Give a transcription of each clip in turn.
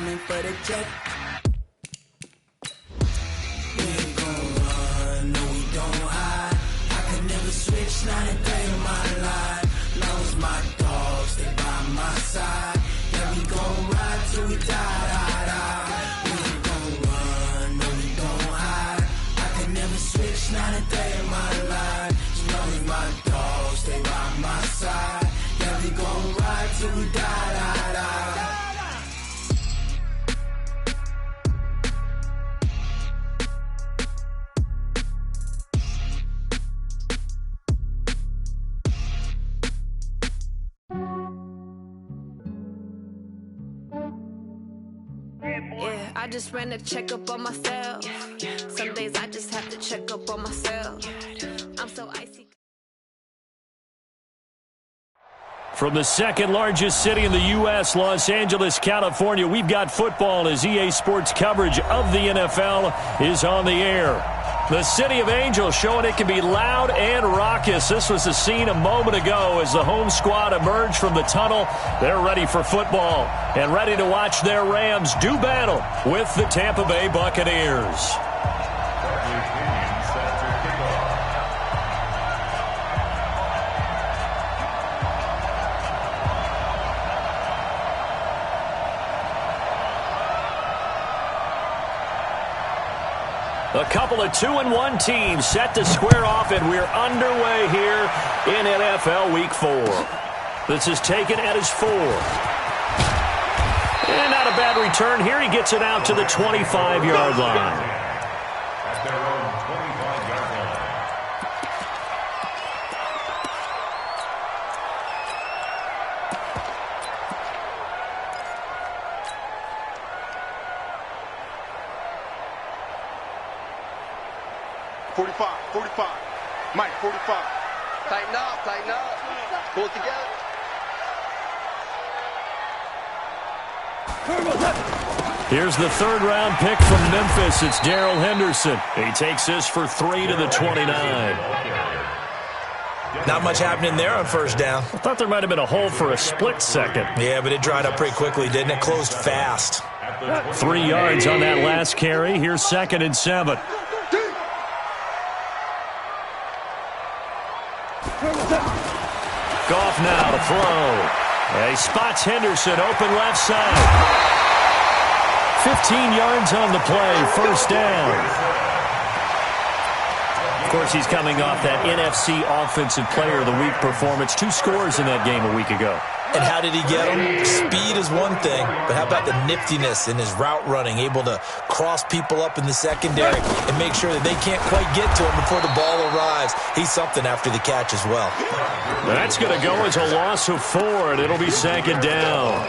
coming for the check. We ain't gon' run, no we don't hide. I can never switch, not a day in my life. Long as my dogs, they by my side. Yeah, we gon' ride till we die. We ain't gon' run, no we don't hide. I can never switch, not a day in my life. As long as my dogs, stay by my side. Yeah, we gon' ride till we die. Yeah, I just ran a checkup on myself. Some days I just have to check up on myself. I'm so icy. From the second largest city in the U.S., Los Angeles, California, we've got football as EA Sports coverage of the NFL is on the air. The City of Angels showing it can be loud and raucous. This was the scene a moment ago as the home squad emerged from the tunnel. They're ready for football and ready to watch their Rams do battle with the Tampa Bay Buccaneers. A couple of 2-1 teams set to square off, and we're underway here in NFL Week 4. This is taken at his 4. And not a bad return here. He gets it out to the 25-yard line. At their own 25-yard line. 45. Mike, 45. Tighten up. Pull it together. Here's the third-round pick from Memphis. It's Darrell Henderson. He takes this for 3 to the 29. Not much happening there on first down. I thought there might have been a hole for a split second. Yeah, but it dried up pretty quickly, didn't it? Closed fast. 3 yards on that last carry. Here's 2nd and 7. Goff now to throw. He spots Henderson open left side. 15 yards on the play, first down. Of course, he's coming off that NFC Offensive Player of the Week performance. 2 scores in that game a week ago. And how did he get them? Speed is one thing, but how about the niftiness in his route running, able to cross people up in the secondary and make sure that they can't quite get to him before the ball arrives. He's something after the catch as well. That's going to go as a loss of 4, and it'll be 2nd down.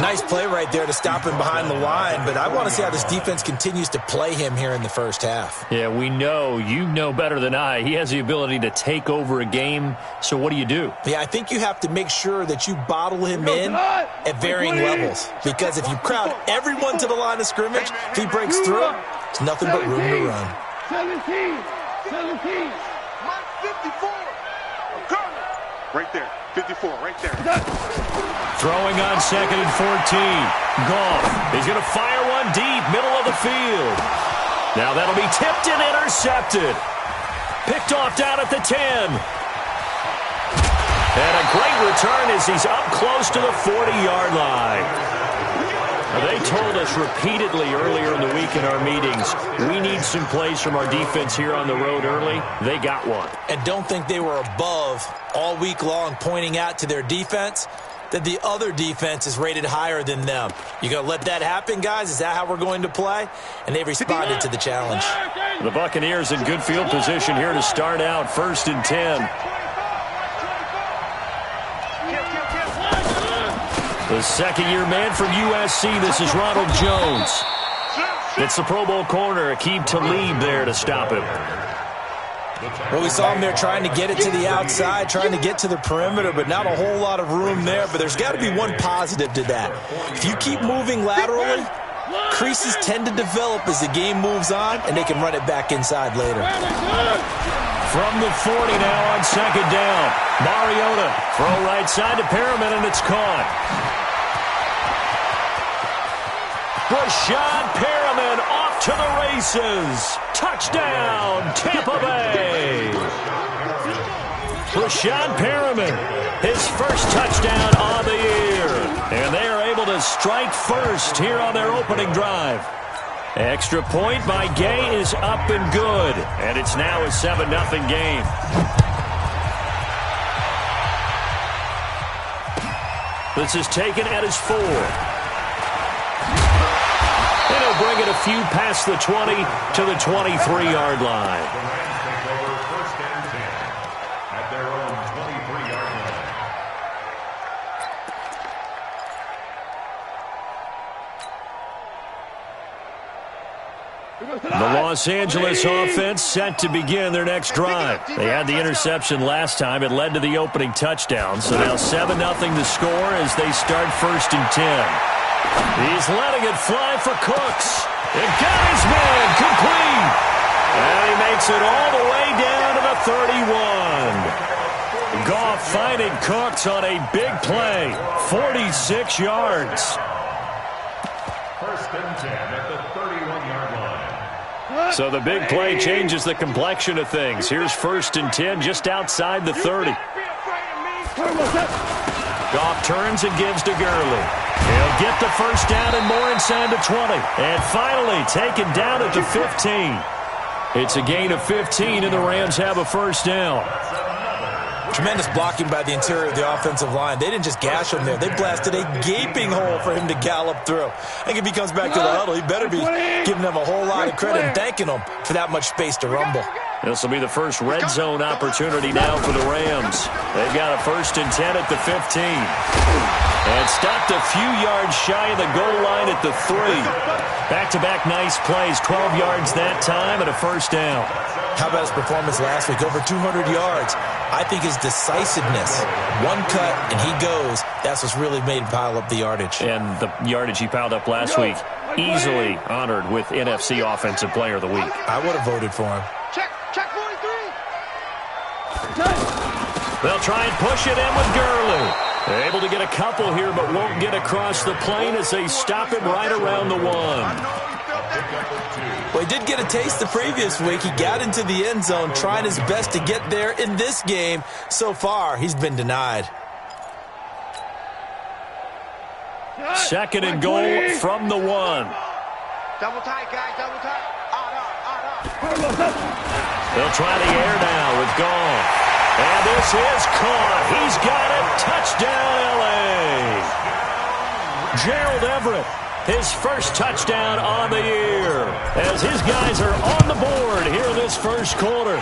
Nice play right there to stop him behind the line, but I want to see how this defense continues to play him here in the first half. Yeah, we know. You know better than I. He has the ability to take over a game, so what do you do? Yeah, I think you have to make sure that you bottle him in at varying levels, because if you crowd everyone to the line of scrimmage, if he breaks through, it's nothing but room to run. 17. Mike, 54. I'm coming. Right there. 54, right there. Throwing on 2nd and 14. Goff. He's going to fire one deep, middle of the field. Now that'll be tipped and intercepted. Picked off down at the 10. And a great return as he's up close to the 40-yard line. They told us repeatedly earlier in the week in our meetings, we need some plays from our defense here on the road early. They got one. And don't think they were above all week long, pointing out to their defense that the other defense is rated higher than them. You going to let that happen, guys? Is that how we're going to play? And they responded to the challenge. The Buccaneers in good field position here to start out 1st and 10. The second-year man from USC, this is Ronald Jones. It's the Pro Bowl corner, Aqib Talib there to stop him. Well, we saw him there trying to get it to the outside, trying to get to the perimeter, but not a whole lot of room there. But there's got to be one positive to that. If you keep moving laterally, creases tend to develop as the game moves on, and they can run it back inside later. From the 40 now on 2nd down. Mariota, throw right side to Perriman, and it's caught. Rashad Perriman off to the races. Touchdown, Tampa Bay. Rashad Perriman, his first touchdown on the year. And they are able to strike first here on their opening drive. Extra point by Gay is up and good. And it's now a 7-0 game. This is taken at his 4. And he'll bring it a few past the 20 to the 23-yard line. First and 10 at their own 23-yard line. The Los Angeles offense set to begin their next drive. They had the interception last time. It led to the opening touchdown. So now 7-0 the score as they start first and 10. He's letting it fly for Cooks. It got his man complete. And he makes it all the way down to the 31. Goff finding Cooks on a big play. 46 yards. First and 10 at the 31-yard line. So the big play changes the complexion of things. Here's first and 10 just outside the 30. Goff turns and gives to Gurley. He'll get the first down and more inside the 20. And finally taken down at the 15. It's a gain of 15 and the Rams have a first down. Tremendous blocking by the interior of the offensive line. They didn't just gash him there. They blasted a gaping hole for him to gallop through. I think if he comes back to the huddle, he better be giving them a whole lot of credit and thanking them for that much space to rumble. This will be the first red zone opportunity now for the Rams. They've got a first and 10 at the 15. And stopped a few yards shy of the goal line at the 3. Back-to-back nice plays, 12 yards that time and a first down. How about his performance last week? Over 200 yards. I think his decisiveness, one cut and he goes, that's what's really made him pile up the yardage. And the yardage he piled up last week, easily honored with NFC Offensive Player of the Week. I would have voted for him. Check 43. They'll try and push it in with Gurley. They're able to get a couple here, but won't get across the plane as they stop him right around the 1. Well, he did get a taste the previous week. He got into the end zone, trying his best to get there in this game. So far, he's been denied. Second and goal from the 1. Double tight, guys, double tight. They'll try the air now with Goff. And this is caught. He's got it. Touchdown, L.A. Gerald Everett, his first touchdown on the year. As his guys are on the board here in this first quarter.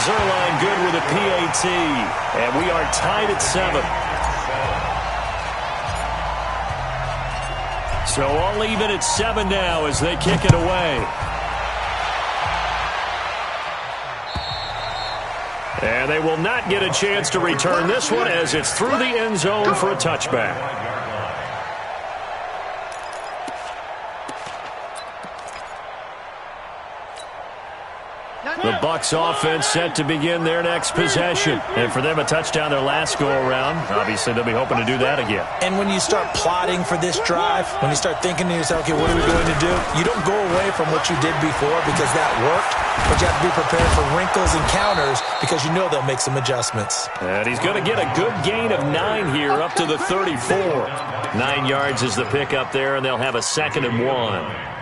Zerline good with a PAT. And we are tied at 7. So all even at 7 now as they kick it away. And they will not get a chance to return this one as it's through the end zone for a touchback. The Bucs offense set to begin their next possession. And for them, a touchdown their last go-around. Obviously, they'll be hoping to do that again. And when you start plotting for this drive, when you start thinking to yourself, okay, what are we going to do? You don't go away from what you did before because that worked, but you have to be prepared for wrinkles and counters because you know they'll make some adjustments. And he's going to get a good gain of 9 here up to the 34. 9 yards is the pickup there, and they'll have a second and 1.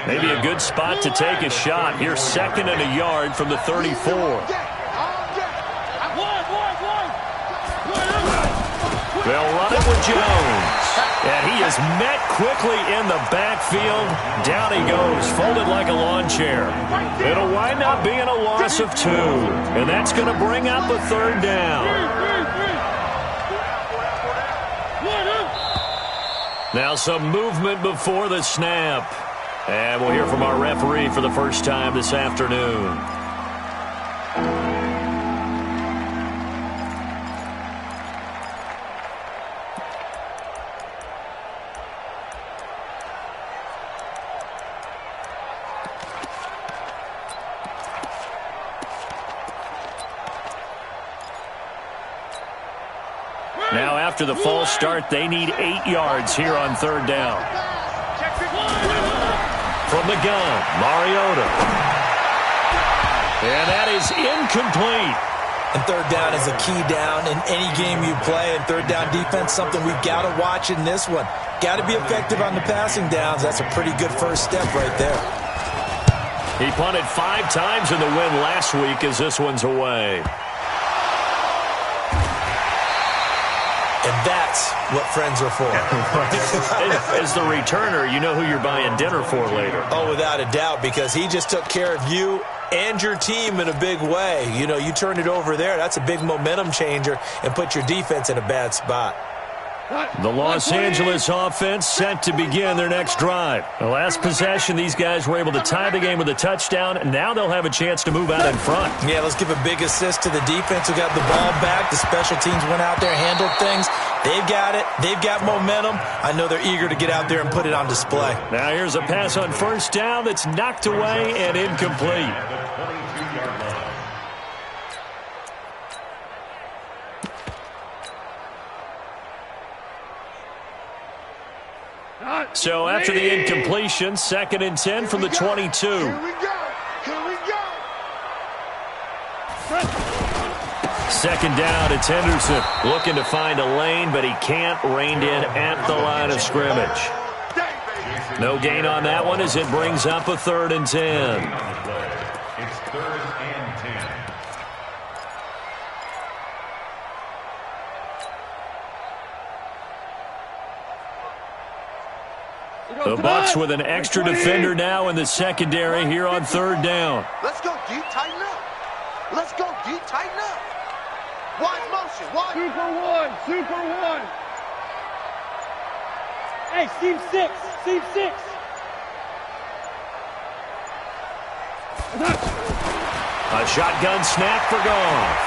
Maybe a good spot to take a shot. Here's second and a yard from the 34. They'll run it with Jones. And he is met quickly in the backfield. Down he goes, folded like a lawn chair. It'll wind up being a loss of 2. And that's going to bring up a third down. Now some movement before the snap. And we'll hear from our referee for the first time this afternoon. Now after the false start, they need 8 yards here on third down. from the gun, Mariota. And that is incomplete. And third down is a key down in any game you play. And third down defense, something we've got to watch in this one. Got to be effective on the passing downs. That's a pretty good first step right there. He punted 5 times in the win last week as this one's away. And that's what friends are for. As the returner, you know who you're buying dinner for later. Oh, without a doubt, because he just took care of you and your team in a big way. You know, you turn it over there, that's a big momentum changer and put your defense in a bad spot. The Los Angeles offense set to begin their next drive. The last possession, these guys were able to tie the game with a touchdown, and now they'll have a chance to move out in front. Yeah, let's give a big assist to the defense who got the ball back. The special teams went out there, handled things. They've got it. They've got momentum. I know they're eager to get out there and put it on display. Now here's a pass on first down that's knocked away and incomplete. So after the incompletion, 2nd and 10 from the 22. Here we go. Here we go. Second down, it's Henderson looking to find a lane, but he can't. Reined in at the line of scrimmage. No gain on that one as it brings up a 3rd and 10. It's 3rd and 10. The Bucs with an extra defender now in the secondary here on 3rd down. Let's go deep, tighten up. Let's go deep, tighten up. Wide motion, wide. Super one. Hey, seam 6. A shotgun snap for Goff.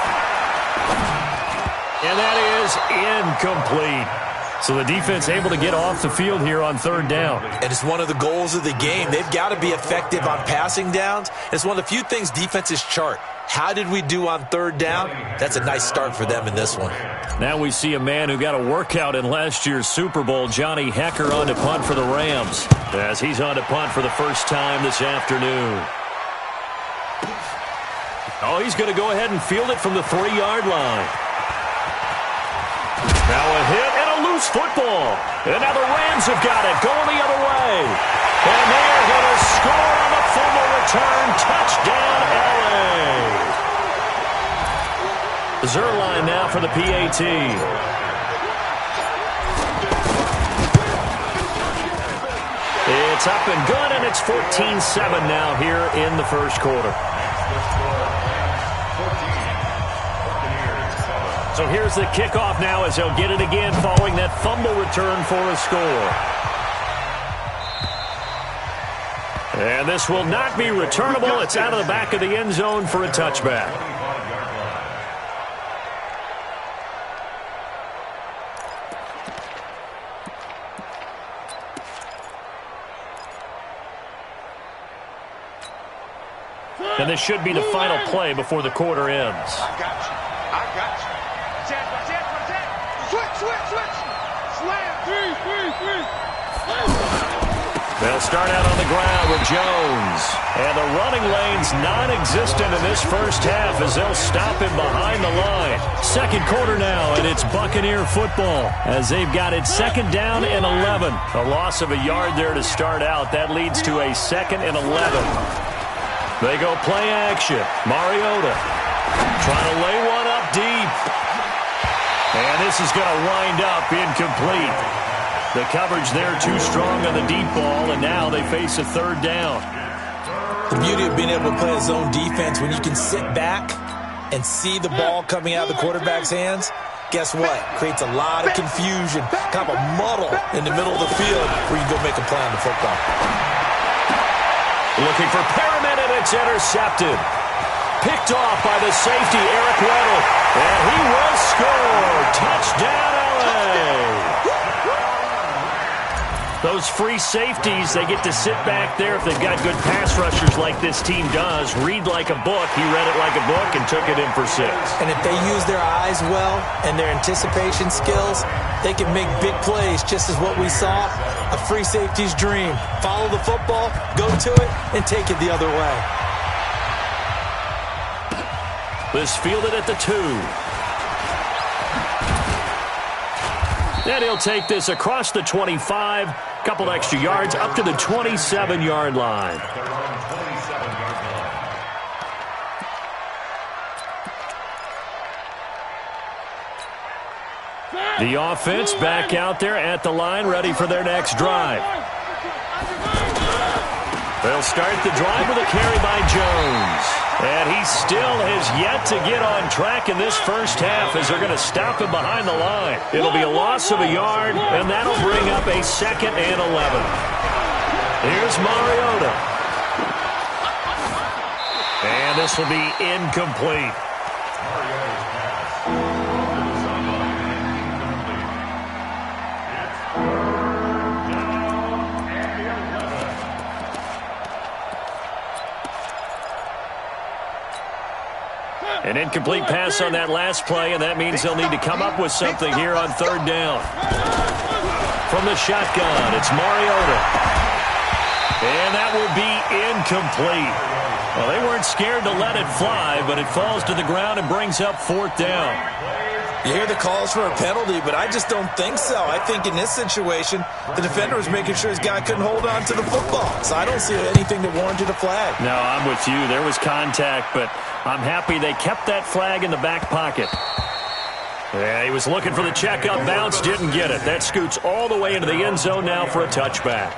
And that is incomplete. So the defense able to get off the field here on 3rd down. And it's one of the goals of the game. They've got to be effective on passing downs. It's one of the few things defenses chart. How did we do on 3rd down? That's a nice start for them in this one. Now we see a man who got a workout in last year's Super Bowl, Johnny Hekker, on to punt for the Rams, as he's on to punt for the first time this afternoon. Oh, he's going to go ahead and field it from the 3-yard line. Now a hit and a loose football. And now the Rams have got it, going the other way. And they're going to score on the fumble return. Touchdown, LA. Zerline now for the PAT. It's up and good, and it's 14-7 now here in the first quarter. So here's the kickoff now as they'll get it again following that fumble return for a score. And this will not be returnable. It's out of the back of the end zone for a touchback. And this should be the final play before the quarter ends. I got you. Switch. Slam. 3. They'll start out on the ground with Jones. And the running lane's non-existent in this first half as they'll stop him behind the line. Second quarter now, and it's Buccaneer football as they've got it 2nd down and 11. A loss of a yard there to start out. That leads to a 2nd and 11. They go play action. Mariota trying to lay one up deep. And this is going to wind up incomplete. The coverage there too strong on the deep ball, and now they face a 3rd down. The beauty of being able to play a zone defense when you can sit back and see the ball coming out of the quarterback's hands, guess what? Creates a lot of confusion, kind of a muddle in the middle of the field where you go make a play on the football. Looking for Perriman, and it's intercepted. Picked off by the safety, Eric Weddle. And he will score. Touchdown, LA. Those free safeties, they get to sit back there if they've got good pass rushers like this team does. Read like a book. He read it like a book and took it in for 6. And if they use their eyes well and their anticipation skills, they can make big plays, just as what we saw A free safety's dream. Follow the football, go to it, and take it the other way. This fielded at the 2. And he'll take this across the 25. Couple extra yards up to the 27-yard line. The offense back out there at the line, ready for their next drive. They'll start the drive with a carry by Jones. And he still has yet to get on track in this first half as they're going to stop him behind the line. It'll be a loss of a yard, and that'll bring up a 2nd and 11. Here's Mariota. And this will be incomplete. An incomplete pass on that last play, and that means they'll need to come up with something here on 3rd down. From the shotgun, it's Mariota. And that will be incomplete. Well, they weren't scared to let it fly, but it falls to the ground and brings up 4th down. You hear the calls for a penalty, but I just don't think so. I think in this situation, the defender was making sure his guy couldn't hold on to the football. So I don't see anything that warranted a flag. No, I'm with you. There was contact, but I'm happy they kept that flag in the back pocket. Yeah, he was looking for the checkup bounce, didn't get it. That scoots all the way into the end zone now for a touchback.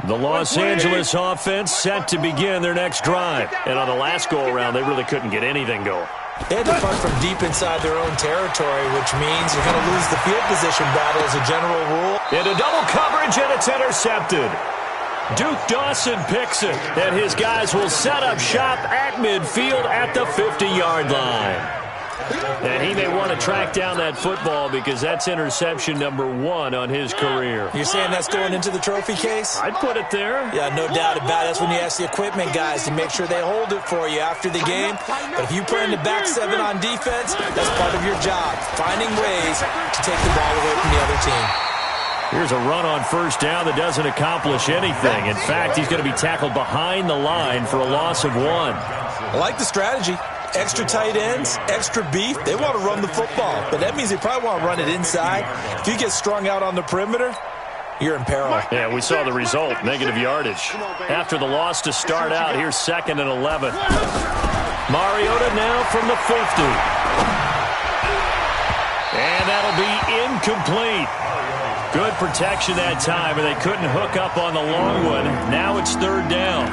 The Los Angeles offense set to begin their next drive. And on the last go-around, they really couldn't get anything going. They had to punt from deep inside their own territory, which means you're going to lose the field position battle as a general rule. Into double coverage, and it's intercepted. Duke Dawson picks it, and his guys will set up shop at midfield at the 50-yard line. And he may want to track down that football because that's interception number 1 on his career. You're saying that's going into the trophy case? I'd put it there. Yeah, no doubt about it. That's when you ask the equipment guys to make sure they hold it for you after the game. But if you play in the back 7 on defense, that's part of your job, finding ways to take the ball away from the other team. Here's a run on 1st down that doesn't accomplish anything. In fact, he's going to be tackled behind the line for a loss of 1. I like the strategy. Extra tight ends, extra beef. They want to run the football, but that means they probably want to run it inside. If you get strung out on the perimeter, you're in peril. Yeah, we saw the result, negative yardage. After the loss to start out, here's 2nd and 11. Mariota now from the 50. And that'll be incomplete. Good protection that time, and they couldn't hook up on the long one. Now it's 3rd down.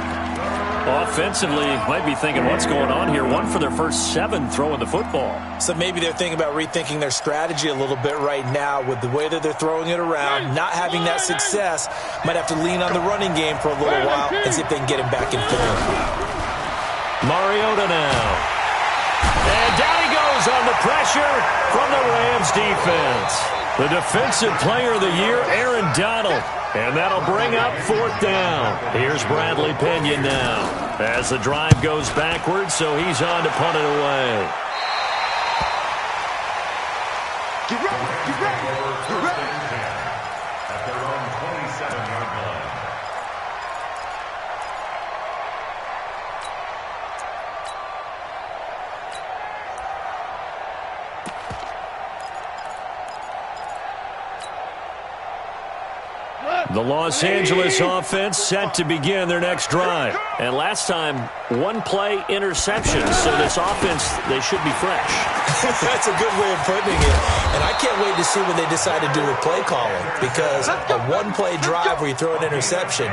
Offensively, might be thinking, what's going on here? 1 for their first 7 throwing the football. So maybe they're thinking about rethinking their strategy a little bit right now with the way that they're throwing it around, not having that success. Might have to lean on the running game for a little while and see if they can get him back in form. Mariota now. And down he goes on the pressure from the Rams defense. The defensive player of the year, Aaron Donald. And that'll bring up 4th down. Here's Bradley Pena now. As the drive goes backwards, so he's on to punt it away. Get ready. At their own 27-yard line. The Los Angeles offense set to begin their next drive. And last time, 1-play interception. So this offense, they should be fresh. That's a good way of putting it. And I can't wait to see what they decide to do with play calling. Because a 1-play drive where you throw an interception,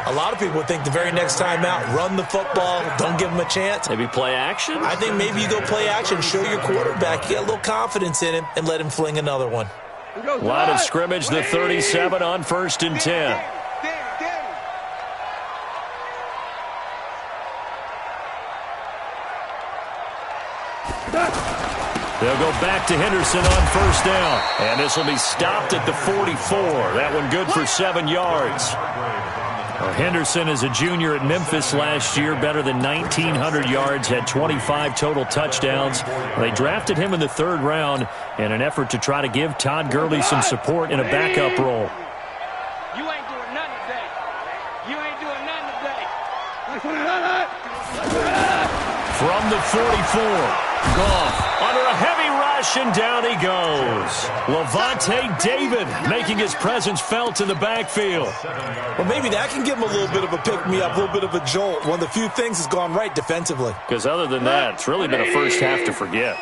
a lot of people would think the very next time out, run the football, don't give them a chance. Maybe play action? I think maybe you go play action, show your quarterback, you get a little confidence in him, and let him fling another one. Line of scrimmage, the 37 on 1st and 10. They'll go back to Henderson on first down. And this will be stopped at the 44. That one good for 7 yards. Well, Henderson is a junior at Memphis last year, better than 1,900 yards, had 25 total touchdowns. They drafted him in the 3rd round in an effort to try to give Todd Gurley some support in a backup role. You ain't doing nothing today. You ain't doing nothing today. From the 44, Goff under a heavy rush, and down he goes. Levante David making his presence felt in the backfield. Well, maybe that can give him a little bit of a pick-me-up, a little bit of a jolt. One of the few things that's gone right defensively. Because other than that, it's really been a first half to forget.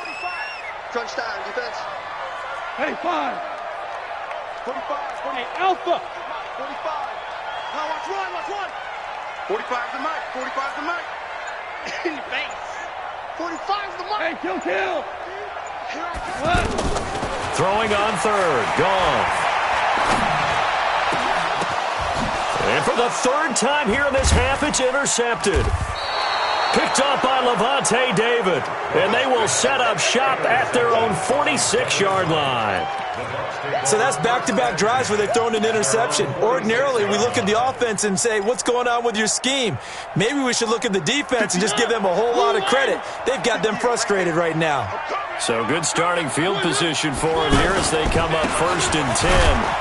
Crunch time, defense. Hey, 5. 45. Hey, Alpha. 45. Now watch one. 45's the mic. 45's the mic. In the face. 45's the mic. Hey, kill. Throwing on 3rd, Goff. And for the 3rd time here in this half, it's intercepted. Picked off by Levante David. And they will set up shop at their own 46-yard line. So that's back-to-back drives where they've thrown an interception. Ordinarily, we look at the offense and say, what's going on with your scheme? Maybe we should look at the defense and just give them a whole lot of credit. They've got them frustrated right now. So good starting field position for them here as they come up 1st and 10.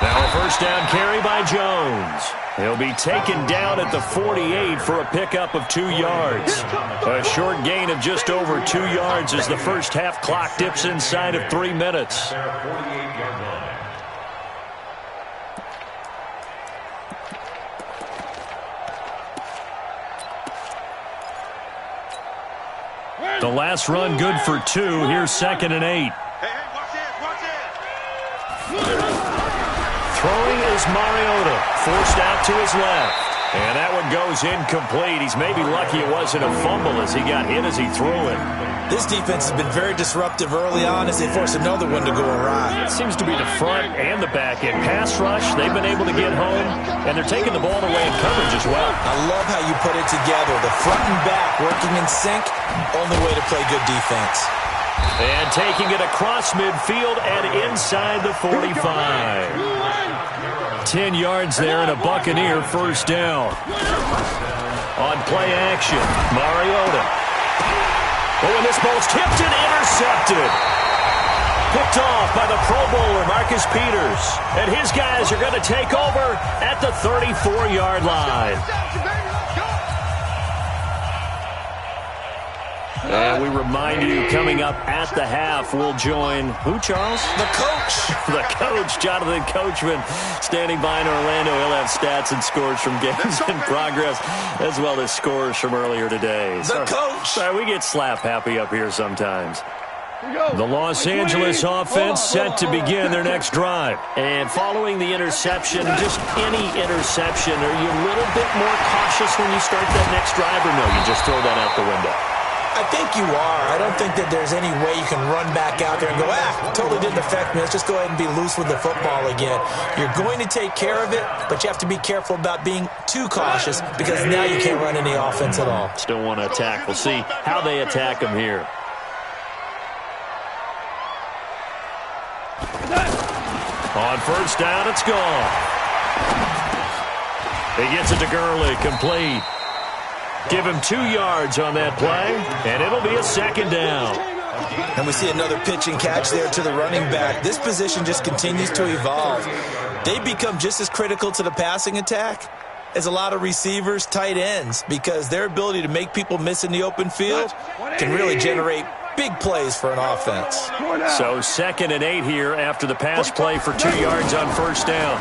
Now a first down carry by Jones. He'll be taken down at the 48 for a pickup of 2 yards. A short gain of just over 2 yards as the first half clock dips inside of 3 minutes. The last run good for 2. Here's 2nd and 8. Hey, watch this. Throwing is Mariota, forced out to his left. And that one goes incomplete. He's maybe lucky it wasn't a fumble as he got hit as he threw it. This defense has been very disruptive early on as they force another one to go awry. It seems to be the front and the back end. Pass rush, they've been able to get home, and they're taking the ball away in coverage as well. I love how you put it together. The front and back working in sync, only way to play good defense. And taking it across midfield and inside the 45. 10 yards there and a Buccaneer first down. On play action, Mariota. Oh, and this ball's tipped and intercepted. Picked off by the Pro Bowler, Marcus Peters. And his guys are going to take over at the 34-yard line. And we remind you, coming up at the half, we'll join who, Charles? The coach. The coach, Jonathan Coachman, standing by in Orlando. He'll have stats and scores from games in progress, as well as scores from earlier today. The coach. Sorry, we get slap happy up here sometimes. The Los Angeles offense set to begin their next drive. And following the interception, just any interception, are you a little bit more cautious when you start that next drive, or no, you just throw that out the window? I think you are. I don't think that there's any way you can run back out there and go, totally didn't affect me. Let's just go ahead and be loose with the football again. You're going to take care of it, but you have to be careful about being too cautious because now you can't run any offense at all. Still want to attack. We'll see how they attack them here. On first down, it's gone. He gets it to Gurley, complete. Give him 2 yards on that play, and it'll be a second down. And we see another pitch and catch there to the running back. This position just continues to evolve. They become just as critical to the passing attack as a lot of receivers, tight ends, because their ability to make people miss in the open field can really generate big plays for an offense. So 2nd and 8 here after the pass play for 2 yards on first down.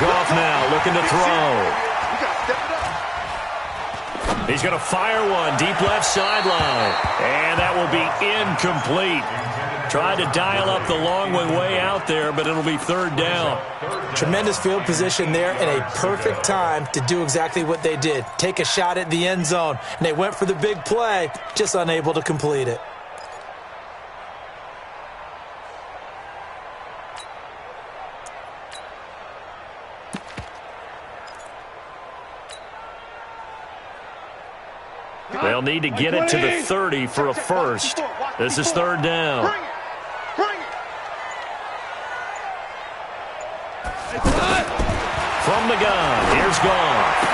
Goff now looking to throw. He's going to fire one deep left sideline. And that will be incomplete. Tried to dial up the long one way out there, but it'll be 3rd down. Tremendous field position there and a perfect time to do exactly what they did. Take a shot at the end zone. And they went for the big play, just unable to complete it. They'll need to get it to the 30 for a first. This is third down. From the gun, here's Goff.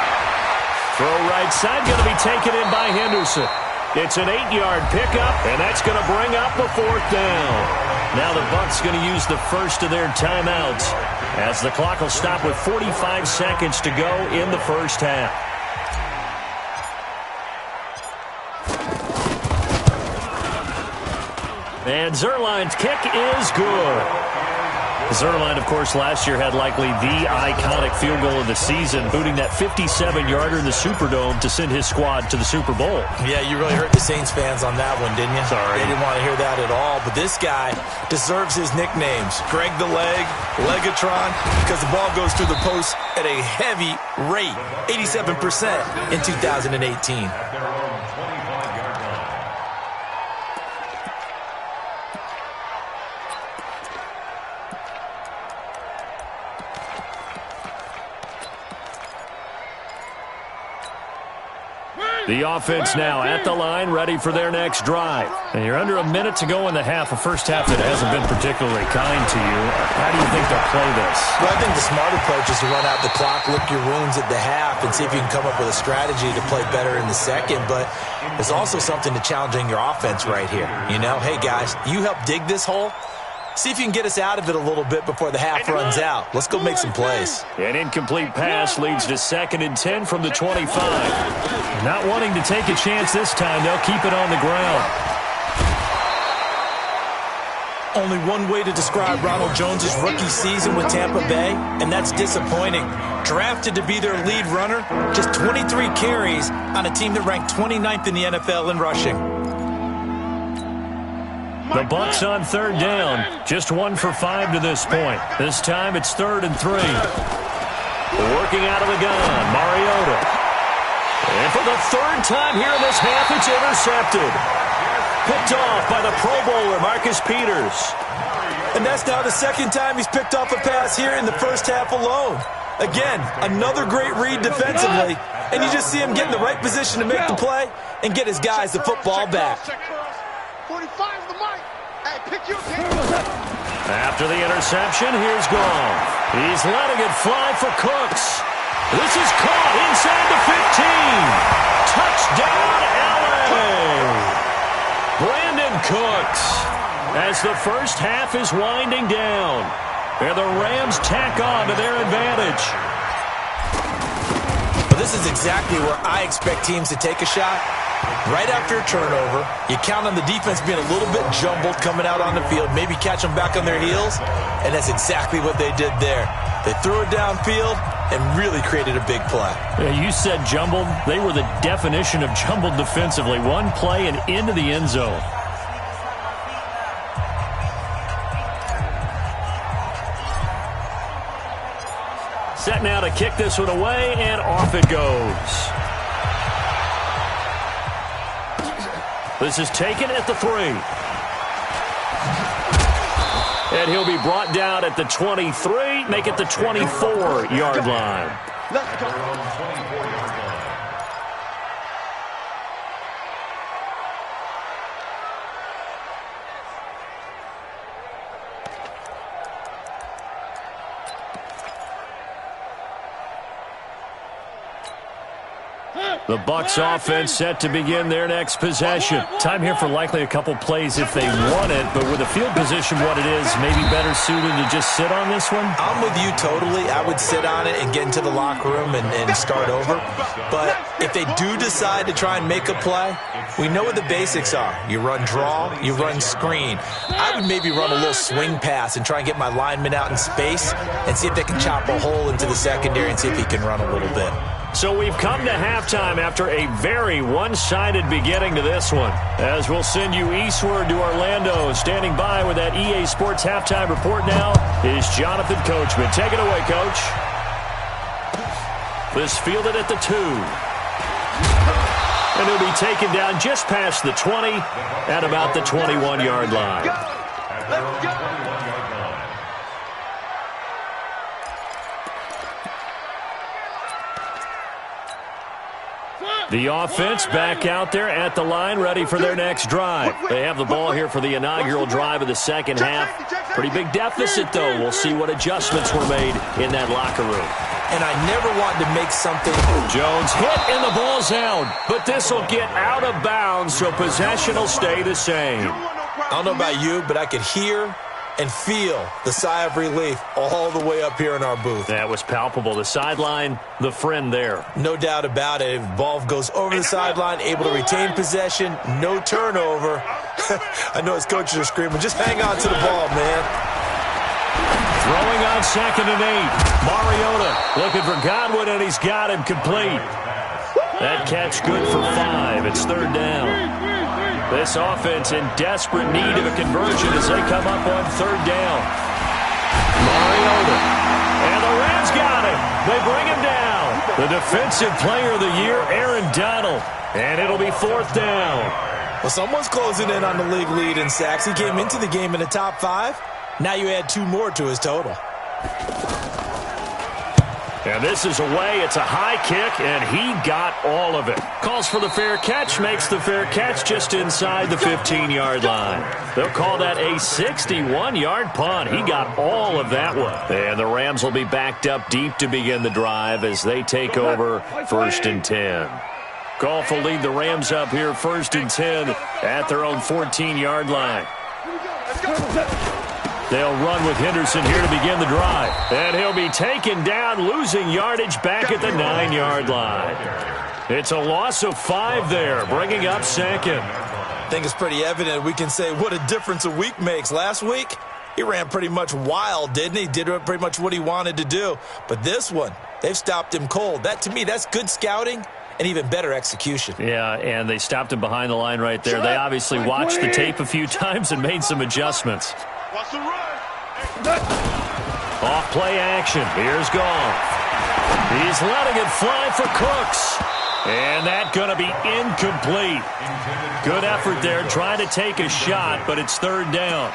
Throw right side, going to be taken in by Henderson. It's an 8-yard pickup, and that's going to bring up a fourth down. Now the Bucs going to use the first of their timeouts as the clock will stop with 45 seconds to go in the first half. And Zuerlein's kick is good. Zuerlein, of course, last year had likely the iconic field goal of the season, booting that 57-yarder in the Superdome to send his squad to the Super Bowl. Yeah, you really hurt the Saints fans on that one, didn't you? Sorry. They didn't want to hear that at all. But this guy deserves his nicknames. Greg the Leg, Legatron, because the ball goes through the post at a heavy rate, 87% in 2018. The offense now at the line, ready for their next drive. And you're under a minute to go in the half, a first half that hasn't been particularly kind to you. How do you think they'll play this? Well, I think the smart approach is to run out the clock, lick your wounds at the half, and see if you can come up with a strategy to play better in the second. But there's also something to challenging your offense right here. You know, hey, guys, you help dig this hole. See if you can get us out of it a little bit before the half runs out. Let's go make some plays. An incomplete pass leads to 2nd and 10 from the 25. Not wanting to take a chance this time, they'll keep it on the ground. Only one way to describe Ronald Jones' rookie season with Tampa Bay, and that's disappointing. Drafted to be their lead runner, just 23 carries on a team that ranked 29th in the NFL in rushing. The Bucs on third down. Just 1 for 5 to this point. This time it's 3rd and 3. Working out of the gun, Mariota. And for the 3rd time here in this half, it's intercepted. Picked off by the Pro Bowler, Marcus Peters. And that's now the 2nd time he's picked off a pass here in the first half alone. Again, another great read defensively. And you just see him get in the right position to make the play and get his guys the football back. 45 the mic. Hey, pick your game. After the interception, here's Goff. He's letting it fly for Cooks. This is caught inside the 15. Touchdown, LA. Brandon Cooks as the first half is winding down. And the Rams tack on to their advantage. But this is exactly where I expect teams to take a shot. Right after a turnover, you count on the defense being a little bit jumbled coming out on the field, maybe catch them back on their heels, and that's exactly what they did there. They threw it downfield and really created a big play. Yeah, you said jumbled. They were the definition of jumbled defensively. One play and into the end zone. Set now to kick this one away, and off it goes. This is taken at the 3. And he'll be brought down at the 23, make it the 24-yard line. Let's go. The Bucs offense set to begin their next possession. Time here for likely a couple plays if they want it, but with the field position what it is, maybe better suited to just sit on this one? I'm with you totally. I would sit on it and get into the locker room and start over. But if they do decide to try and make a play, we know what the basics are. You run draw, you run screen. I would maybe run a little swing pass and try and get my lineman out in space and see if they can chop a hole into the secondary and see if he can run a little bit. So we've come to halftime after a very one-sided beginning to this one. As we'll send you eastward to Orlando. Standing by with that EA Sports halftime report now is Jonathan Coachman. Take it away, Coach. This fielded at the 2. And it'll be taken down just past the 20 at about the 21-yard line. Let's go. The offense back out there at the line, ready for their next drive. They have the ball here for the inaugural drive of the second half. Pretty big deficit, though. We'll see what adjustments were made in that locker room. And I never wanted to make something. Jones hit and the ball's out, but this will get out of bounds, so possession will stay the same. I don't know about you, but I could hear and feel the sigh of relief all the way up here in our booth. That was palpable. The sideline, the friend there. No doubt about it. If the ball goes over the sideline, able to retain possession, no turnover. I know his coaches are screaming, just hang on to the ball, man. Throwing on 2nd and 8. Mariota looking for Godwin, and he's got him complete. That catch good for 5. It's 3rd down. This offense in desperate need of a conversion as they come up on 3rd down. Mariota. And the Rams got him. They bring him down. The defensive player of the year, Aaron Donald. And it'll be 4th down. Well, someone's closing in on the league lead in sacks. He came into the game in the top 5. Now you add 2 more to his total. And this is away. It's a high kick, and he got all of it. Calls for the fair catch, makes the fair catch just inside the 15-yard line. They'll call that a 61-yard punt. He got all of that one. And the Rams will be backed up deep to begin the drive as they take over 1st and 10. Goff will lead the Rams up here 1st and 10 at their own 14-yard line. They'll run with Henderson here to begin the drive. And he'll be taken down, losing yardage back at the 9-yard line. It's a loss of 5 there, bringing up 2nd. I think it's pretty evident we can say what a difference a week makes. Last week, he ran pretty much wild, didn't he? Did pretty much what he wanted to do. But this one, they've stopped him cold. That, to me, that's good scouting and even better execution. Yeah, and they stopped him behind the line right there. They obviously watched the tape a few times and made some adjustments. What's the run? Off play action. Here's Goff. He's letting it fly for Cooks. And that's going to be incomplete. Good effort there trying to take a shot, but it's 3rd down.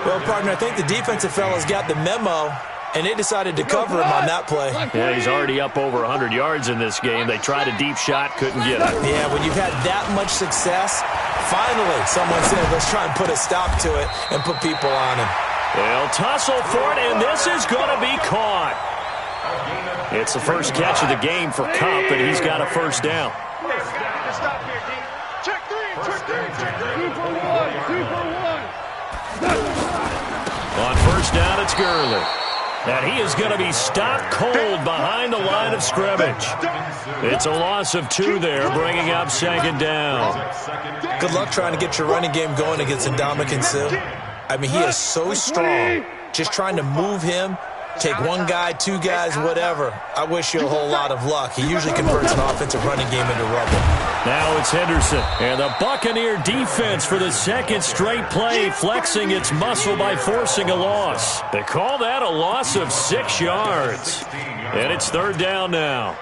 Well, partner, I think the defensive fellas got the memo, and they decided to cover him on that play. Yeah, he's already up over 100 yards in this game. They tried a deep shot, couldn't get it. Yeah, when you've had that much success, finally someone said, let's try and put a stop to it and put people on him. They'll tussle for it, and this is going to be caught. It's the first catch of the game for Kupp, and he's got a 1st down. Stop here, D. Check 3, check 3, check 3. 2 for 1, 2 for 1. On 1st down, it's Gurley. And he is going to be stopped cold behind the line of scrimmage. It's a loss of 2 there, bringing up 2nd down. Good luck trying to get your running game going against Ndamukong Suh. I mean, he is so strong. Just trying to move him, take 1 guy, 2 guys, whatever. I wish you a whole lot of luck. He usually converts an offensive running game into rubble. Now it's Henderson. And the Buccaneer defense for the 2nd straight play, flexing its muscle by forcing a loss. They call that a loss of 6 yards. And it's 3rd down now.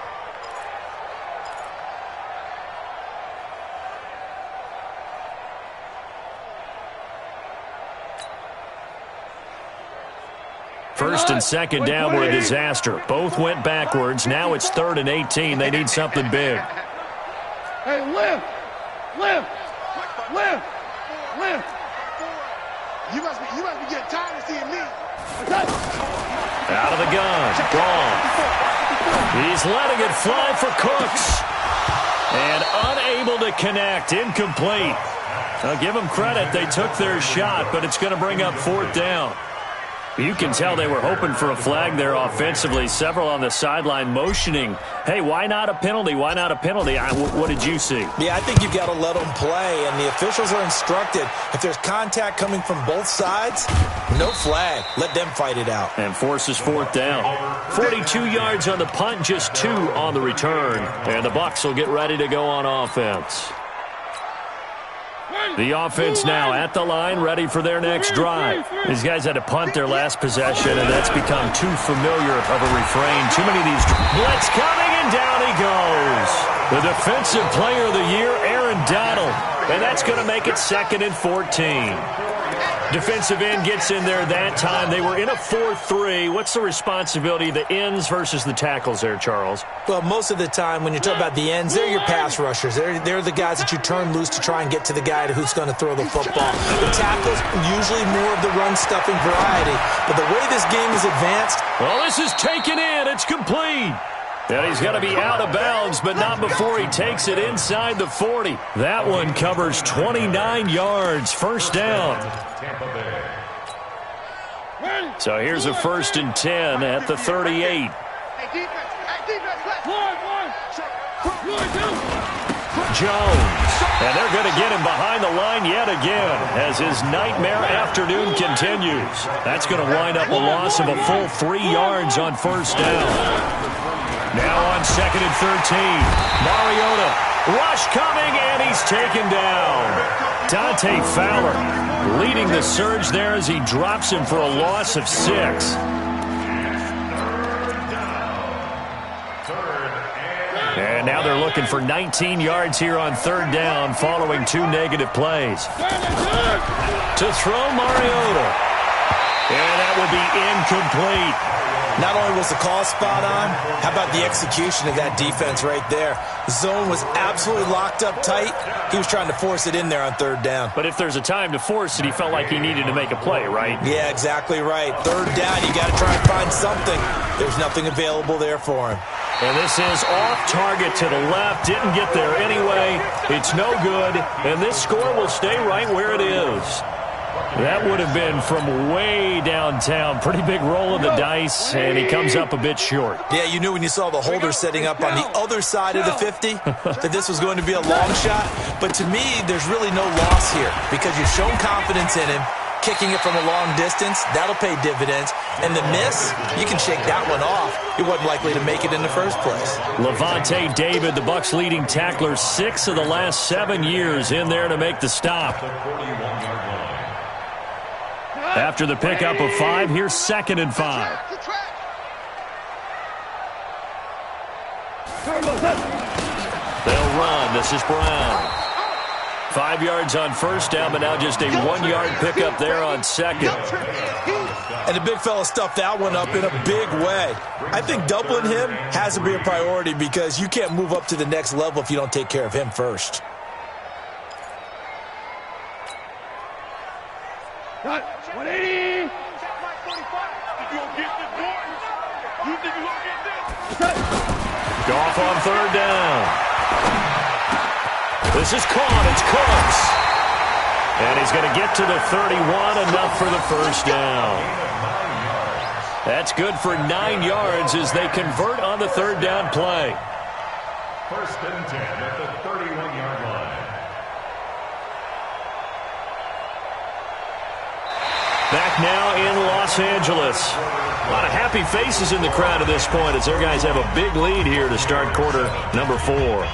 First and 2nd down were a disaster. Both went backwards. Now it's 3rd and 18. They need something big. Hey, lift! Lift! Lift! Lift! You must be getting tired of seeing me. Out of the gun. Gone. He's letting it fly for Cooks. And unable to connect. Incomplete. I'll give them credit. They took their shot, but it's going to bring up 4th down. You can tell they were hoping for a flag there offensively. Several on the sideline motioning, hey, why not a penalty? Why not a penalty? What did you see? Yeah, I think you've got to let them play, and the officials are instructed. If there's contact coming from both sides, no flag. Let them fight it out. And forces 4th down. 42 yards on the punt, just 2 on the return. And the Bucs will get ready to go on offense. The offense now at the line, ready for their next drive. These guys had to punt their last possession, and that's become too familiar of a refrain. Too many of these. Blitz coming, and down he goes. The defensive player of the year, Aaron Donald. And that's going to make it 2nd and 14. Defensive end gets in there that time. They were in a 4-3. What's the responsibility of the ends versus the tackles there, Charles? Well, most of the time when you talk about the ends, they're your pass rushers. They're the guys that you turn loose to try and get to the guy who's going to throw the football. The tackles, usually more of the run-stuffing variety. But the way this game is advanced... Well, this is taken in. It's complete. And he's going to be out of bounds, but not before he takes it inside the 40. That one covers 29 yards. First down. So here's a 1st and 10 at the 38. Jones. And they're going to get him behind the line yet again as his nightmare afternoon continues. That's going to wind up a loss of a full 3 yards on first down. Now on 2nd and 13. Mariota. Rush coming, and he's taken down. Dante Fowler leading the surge there as he drops him for a loss of 6. And now they're looking for 19 yards here on 3rd down following 2 negative plays. To throw Mariota. And that will be incomplete. Not only was the call spot on, how about the execution of that defense right there? The zone was absolutely locked up tight. He was trying to force it in there on 3rd down. But if there's a time to force it, he felt like he needed to make a play, right? Yeah, exactly right. 3rd down, you got to try and find something. There's nothing available there for him. And this is off target to the left. Didn't get there anyway. It's no good. And this score will stay right where it is. That would have been from way downtown. Pretty big roll of the dice, and he comes up a bit short. Yeah, you knew when you saw the holder setting up on the other side of the 50 that this was going to be a long shot. But to me, there's really no loss here because you've shown confidence in him. Kicking it from a long distance, that'll pay dividends. And the miss, you can shake that one off. He wasn't likely to make it in the first place. Levante David, the Bucs' leading tackler, 6 of the last 7 years in there to make the stop. After the pickup of 5, here's 2nd and 5. They'll run. This is Brown. 5 yards on first down, but now just a 1-yard pickup there on 2nd. And the big fella stuffed that one up in a big way. I think doubling him has to be a priority because you can't move up to the next level if you don't take care of him first. Got 180. Goff on 3rd down. This is caught. It's Cooks. And he's going to get to the 31, enough for the first down. That's good for 9 yards as they convert on the 3rd down play. 1st and 10 at the 31-yard line. Back now in Los Angeles. A lot of happy faces in the crowd at this point as their guys have a big lead here to start quarter number 4.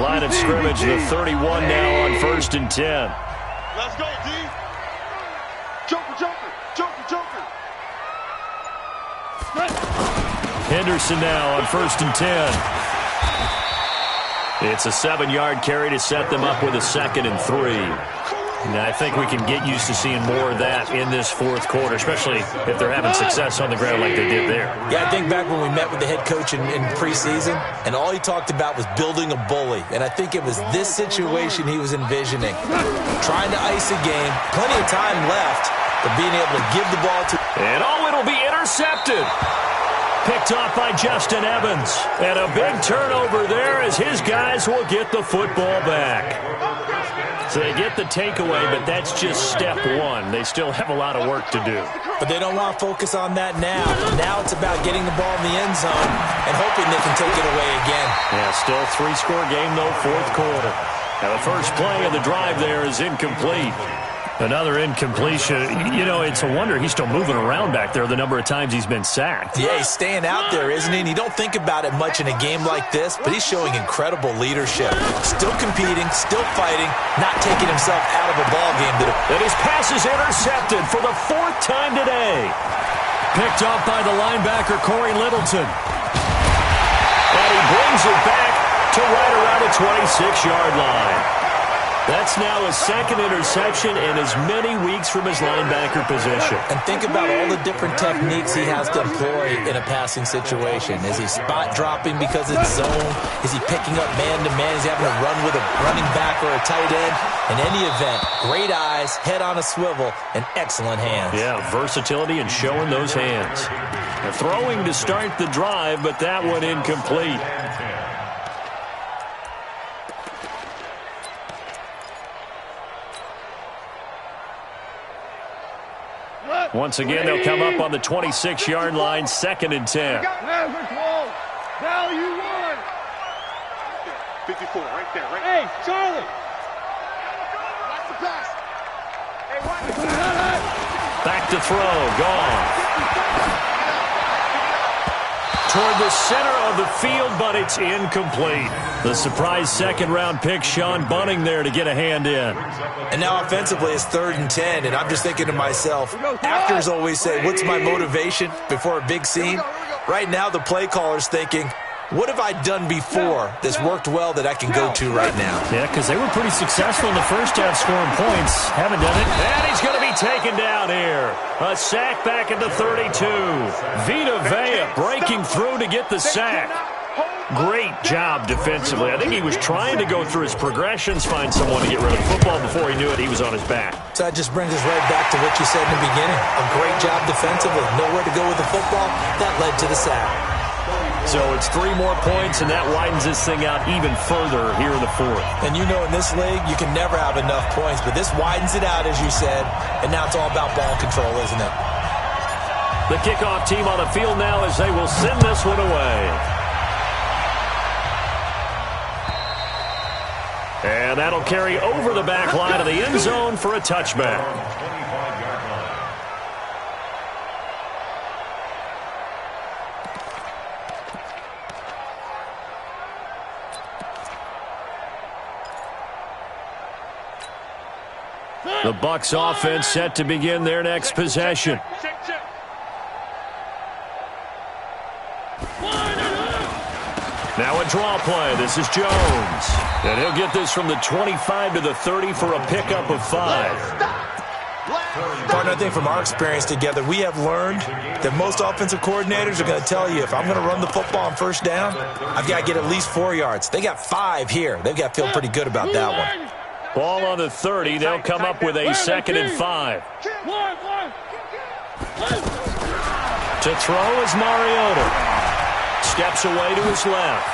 Line of scrimmage, the 31 now on 1st and 10. Let's go, D. Joker, Joker, Joker, Joker. Henderson now on 1st and 10. It's a 7-yard carry to set them up with a 2nd and 3. Now, I think we can get used to seeing more of that in this 4th quarter, especially if they're having success on the ground like they did there. Yeah, I think back when we met with the head coach in preseason, and all he talked about was building a bully. And I think it was this situation he was envisioning. Trying to ice a game, plenty of time left, but being able to give the ball to... And it'll be intercepted. Picked off by Justin Evans. And a big turnover there as his guys will get the football back. So they get the takeaway, but that's just step 1. They still have a lot of work to do. But they don't want to focus on that now. Now it's about getting the ball in the end zone and hoping they can take it away again. Yeah, still 3-score game, though, 4th quarter. Now the first play of the drive there is incomplete. Another incompletion. You know, it's a wonder he's still moving around back there the number of times he's been sacked. Yeah, he's staying out there, isn't he? And you don't think about it much in a game like this, but he's showing incredible leadership. Still competing, still fighting, not taking himself out of a ball game. And his pass is intercepted for the 4th time today. Picked off by the linebacker, Corey Littleton. And he brings it back to right around the 26-yard line. That's now his 2nd interception in as many weeks from his linebacker position. And think about all the different techniques he has to employ in a passing situation. Is he spot dropping because it's zone? Is he picking up man-to-man? Is he having to run with a running back or a tight end? In any event, great eyes, head on a swivel, and excellent hands. Yeah, versatility and showing those hands. They're throwing to start the drive, but that one incomplete. Once again, they'll come up on the 26-yard line, 2nd and 10. Now you won. 54, right there, right there. Hey, Charlie. That's the pass. Hey, watch. Back to throw, gone. Toward the center of the field, but it's incomplete. The surprise 2nd-round pick, Sean Bunting, there to get a hand in. And now offensively, it's 3rd and 10, and I'm just thinking to myself, actors always say, what's my motivation before a big scene? Right now, the play caller's thinking, what have I done before that's worked well that I can go to right now? Yeah, because they were pretty successful in the first half scoring points. Haven't done it. And he's going to be taken down here. A sack back at the 32. Vita Vea breaking through to get the sack. Great job defensively. I think he was trying to go through his progressions, find someone to get rid of the football. Before he knew it, he was on his back. So that just brings us right back to what you said in the beginning. A great job defensively. Nowhere to go with the football. That led to the sack. So it's 3 more points, and that widens this thing out even further here in the 4th. And you know in this league, you can never have enough points, but this widens it out, as you said, and now it's all about ball control, isn't it? The kickoff team on the field now as they will send this one away. And that'll carry over the back line of the end zone for a touchback. The Bucs offense set to begin their next possession. Now a draw play. This is Jones. And he'll get this from the 25 to the 30 for a pickup of 5. Partner, I think from our experience together, we have learned that most offensive coordinators are going to tell you, if I'm going to run the football on 1st down, I've got to get at least 4 yards. They got 5 here. They've got to feel pretty good about that one. Ball on the 30. They'll come up with a 2nd and 5. To throw is Mariota. Steps away to his left.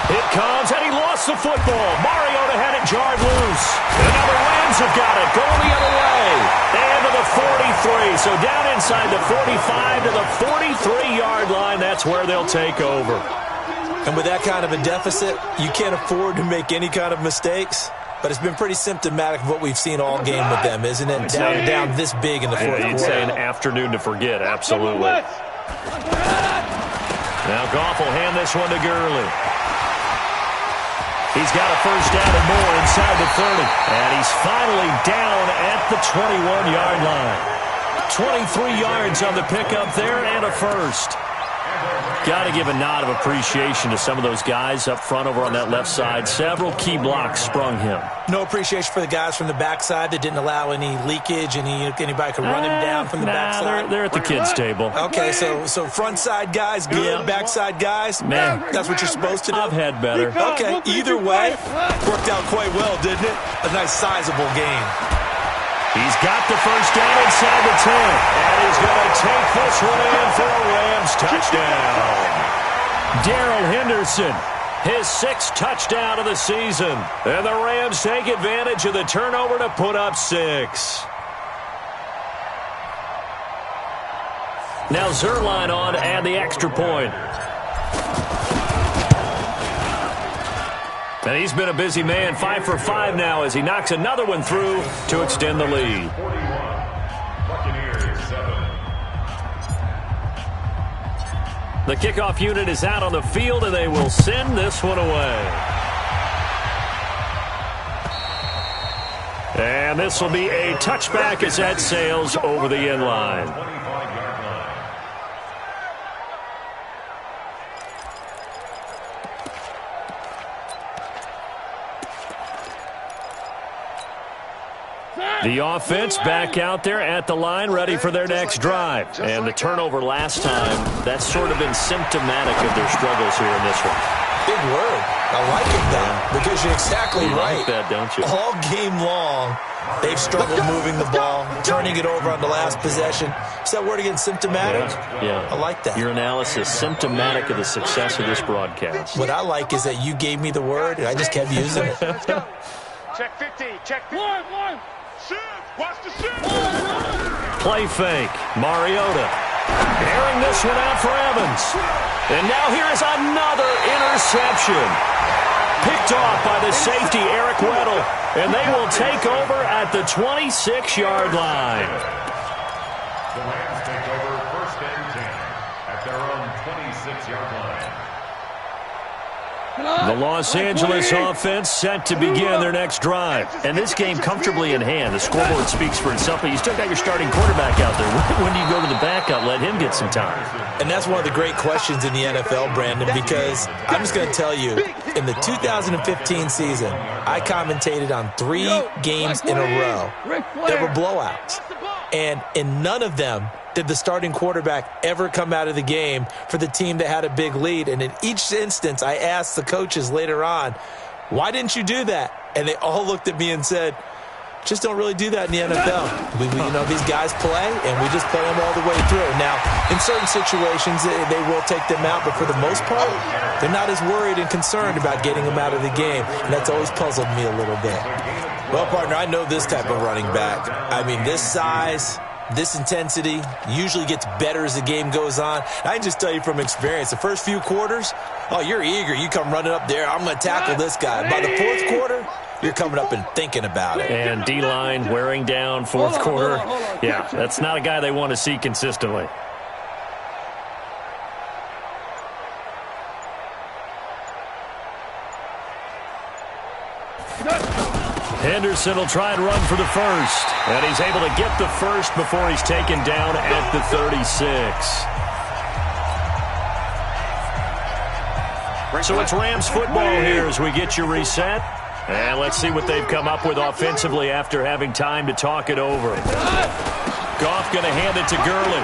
It comes, and he lost the football. Mariota had it jarred loose. And now the Rams have got it. Going the other way. And to the 43. So down inside the 45 to the 43-yard line. That's where they'll take over. And with that kind of a deficit, you can't afford to make any kind of mistakes. But it's been pretty symptomatic of what we've seen all game with them, isn't it? Down this big in the 4th quarter. You'd say an afternoon to forget, absolutely. Now Goff will hand this one to Gurley. He's got a 1st down and more inside the 30. And he's finally down at the 21-yard line. 23 yards on the pickup there and a 1st. Got to give a nod of appreciation to some of those guys up front over on that left side. Several key blocks sprung him. No appreciation for the guys from the backside that didn't allow any leakage, and anybody could run him down from the backside. They're at the kids' table. Okay, so front side guys good, backside guys, man, that's what you're supposed to do. I've had better. Okay, either way, worked out quite well, didn't it? A nice sizable game. He's got the 1st down inside the 10. And he's going to take this one in for a Rams touchdown. Darrell Henderson, his 6th touchdown of the season. And the Rams take advantage of the turnover to put up 6. Now Zerline on and the extra point. And he's been a busy man, 5 for 5 now as he knocks another one through to extend the lead. 41, Buccaneers 7. The kickoff unit is out on the field, and they will send this one away. And this will be a touchback as that sails over the end line. 25-yard line. The offense back out there at the line, ready for their next drive. And the turnover last time, that's sort of been symptomatic of their struggles here in this one. Big word. I like it, though, because you're exactly right. Like that, don't you? All game long, they've struggled moving the ball, turning it over on the last possession. Is that word again, symptomatic? Yeah. I like that. Your analysis, symptomatic of the success of this broadcast. What I like is that you gave me the word, and I just kept using it. Let's go. Check 50. Check 50. One. Shift. Watch the shift. Play fake. Mariota airing this one out for Evans. And now here is another interception. Picked off by the safety, Eric Weddle. And they will take over at the 26-yard line. The Rams take over 1st and 10 at their own 26-yard line. The Los Angeles offense set to begin their next drive. And this game comfortably in hand. The scoreboard speaks for itself, but you still got your starting quarterback out there. When do you go to the backup? Let him get some time. And that's one of the great questions in the NFL, Brandon, because I'm just going to tell you, in the 2015 season, I commentated on 3 games in a row that were blowouts. And in none of them did the starting quarterback ever come out of the game for the team that had a big lead. And in each instance, I asked the coaches later on, why didn't you do that? And they all looked at me and said, just don't really do that in the NFL. These guys play, and we just play them all the way through. Now, in certain situations, they will take them out, but for the most part, they're not as worried and concerned about getting them out of the game, and that's always puzzled me a little bit. Well, partner, I know this type of running back. I mean, this size, this intensity usually gets better as the game goes on. I can just tell you from experience, the first few quarters, you're eager. You come running up there, I'm going to tackle this guy. By the fourth quarter, you're coming up and thinking about it. And D-line wearing down fourth quarter. Yeah, that's not a guy they want to see consistently. Henderson will try and run for the first. And he's able to get the first before he's taken down at the 36. So it's Rams football here as we get you reset. And let's see what they've come up with offensively after having time to talk it over. Goff going to hand it to Gurley.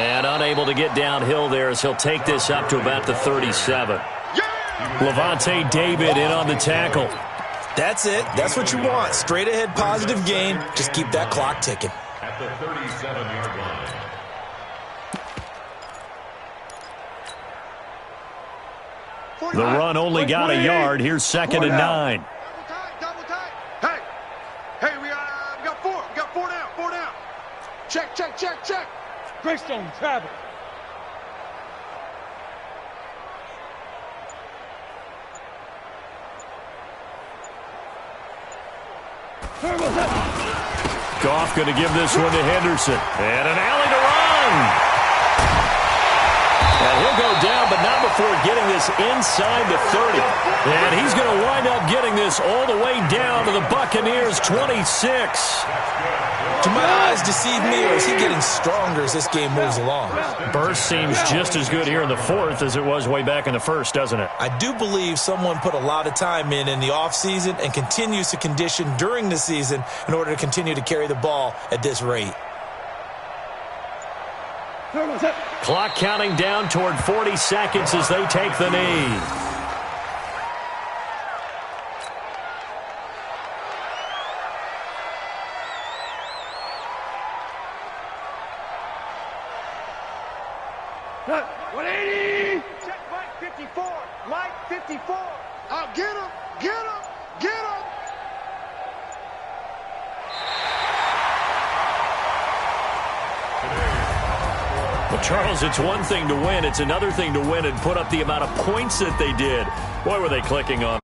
And unable to get downhill there as he'll take this up to about the 37. Levante David in on the tackle. That's it. That's what you want. Straight ahead positive gain. Just keep that clock ticking. At the 37-yard line. The run only got a yard. Here's 2nd and 9. Double tight. Hey, we got 4. We got 4 down. 4 down. Check. Greystone, travel. Goff going to give this one to Henderson. And an alley to run. And he'll go down, but not before getting this inside the 30. And he's going to wind up getting this all the way down to the Buccaneers' 26. Do my eyes deceive me, or is he getting stronger as this game moves along? Burst seems just as good here in the fourth as it was way back in the first, doesn't it? I do believe someone put a lot of time in the offseason and continues to condition during the season in order to continue to carry the ball at this rate. Clock counting down toward 40 seconds as they take the knee. Check Mike 54. Mike 54. I'll get him. Well, Charles, it's one thing to win. It's another thing to win and put up the amount of points that they did. Boy, were they clicking on.